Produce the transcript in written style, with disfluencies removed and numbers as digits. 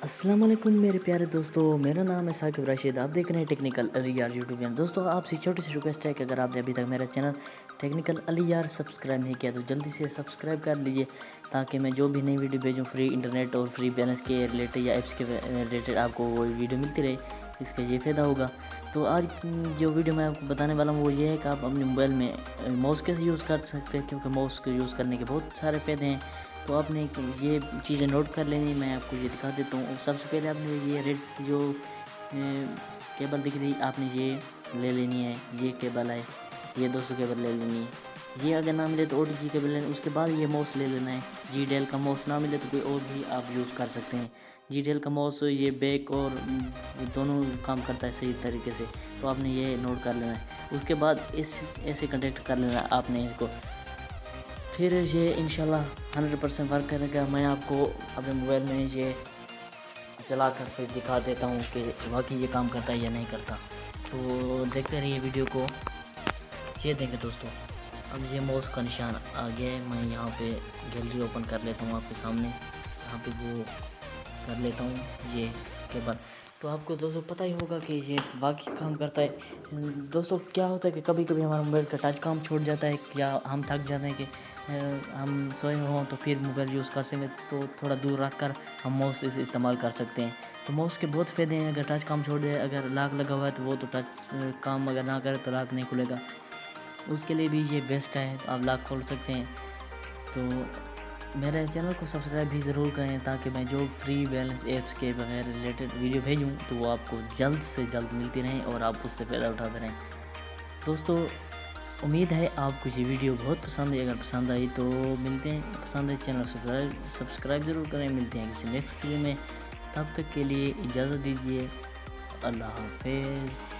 अस्सलाम वालेकुम मेरे प्यारे दोस्तों, मेरा नाम है साकिब राशिद। आप देख रहे हैं टेक्निकल अली यार यूट्यूब चैनल। दोस्तों आपसे छोटी सी रिक्वेस्ट है कि अगर आपने अभी तक मेरा चैनल टेक्निकल अली यार सब्सक्राइब नहीं किया तो जल्दी से सब्सक्राइब कर लीजिए, ताकि मैं जो भी नई वीडियो भेजूँ फ्री इंटरनेट और फ्री बैलेंस के रिलेटेड या ऐप्स के रिलेटेड आपको वो वीडियो मिलती रहे। इसका ये फ़ायदा होगा। तो आज जो वीडियो मैं आपको बताने वाला हूँ वो ये है कि आप अपने मोबाइल में माउस कैसे यूज़ कर सकते हैं, क्योंकि माउस को यूज़ करने के बहुत सारे फ़ायदे हैं। तो आपने ये चीज़ें नोट कर लेनी, मैं आपको ये दिखा देता हूँ। सबसे पहले आपने ये रेड जो केबल दिख रही आपने ये ले लेनी है, ये केबल है, ये 200 केबल ले लेनी है। ये अगर ना मिले तो OTG केबल लेनी, उसके बाद ये माउस ले लेना है। JDL का माउस ना मिले तो कोई और भी आप यूज़ कर सकते हैं। JDL का माउस ये बैक और दोनों काम करता है सही तरीके से, तो आपने ये नोट कर लेना है। उसके बाद इस ऐसे कनेक्ट कर लेना है आपने इसको, फिर ये इंशाल्लाह 100% वर्क करेगा। मैं आपको अपने मोबाइल में ये चला कर फिर दिखा देता हूँ कि वाकई ये काम करता है या नहीं करता। तो देखते रहिए वीडियो को। ये देखें दोस्तों, अब ये माउस का निशान आ गया है। मैं यहाँ पे गैलरी ओपन कर लेता हूँ आपके सामने, यहाँ पे वो कर लेता हूँ ये केबल। तो आपको दोस्तों पता ही होगा कि ये वाकई काम करता है। दोस्तों क्या होता है कि कभी कभी हमारा मोबाइल का टच काम छोड़ जाता है, या हम थक जाते हैं कि हम सोए हों तो फिर मोबाइल यूज़ कर सकें, तो थोड़ा दूर रख कर हम माउस से इस्तेमाल कर सकते हैं। तो माउस के बहुत फ़ायदे हैं। अगर टच काम छोड़ दे, अगर लॉक लगा हुआ है तो वो तो टच काम अगर ना करे तो लॉक नहीं खुलेगा, उसके लिए भी ये बेस्ट है। तो आप लॉक खोल सकते हैं। तो मेरे चैनल को सब्सक्राइब भी ज़रूर करें, ताकि मैं जो फ्री बैलेंस ऐप्स के बगैर रिलेटेड वीडियो भेजूँ तो वो आपको जल्द से जल्द मिलती रहें और आप उससे फ़ायदा उठाते रहें। दोस्तों उम्मीद है आपको ये वीडियो बहुत पसंद है। अगर पसंद आई तो मिलते हैं, पसंद है चैनल सब्सक्राइब ज़रूर करें। मिलते हैं किसी नेक्स्ट वीडियो में, तब तक के लिए इजाज़त दीजिए। अल्लाह हाफिज़।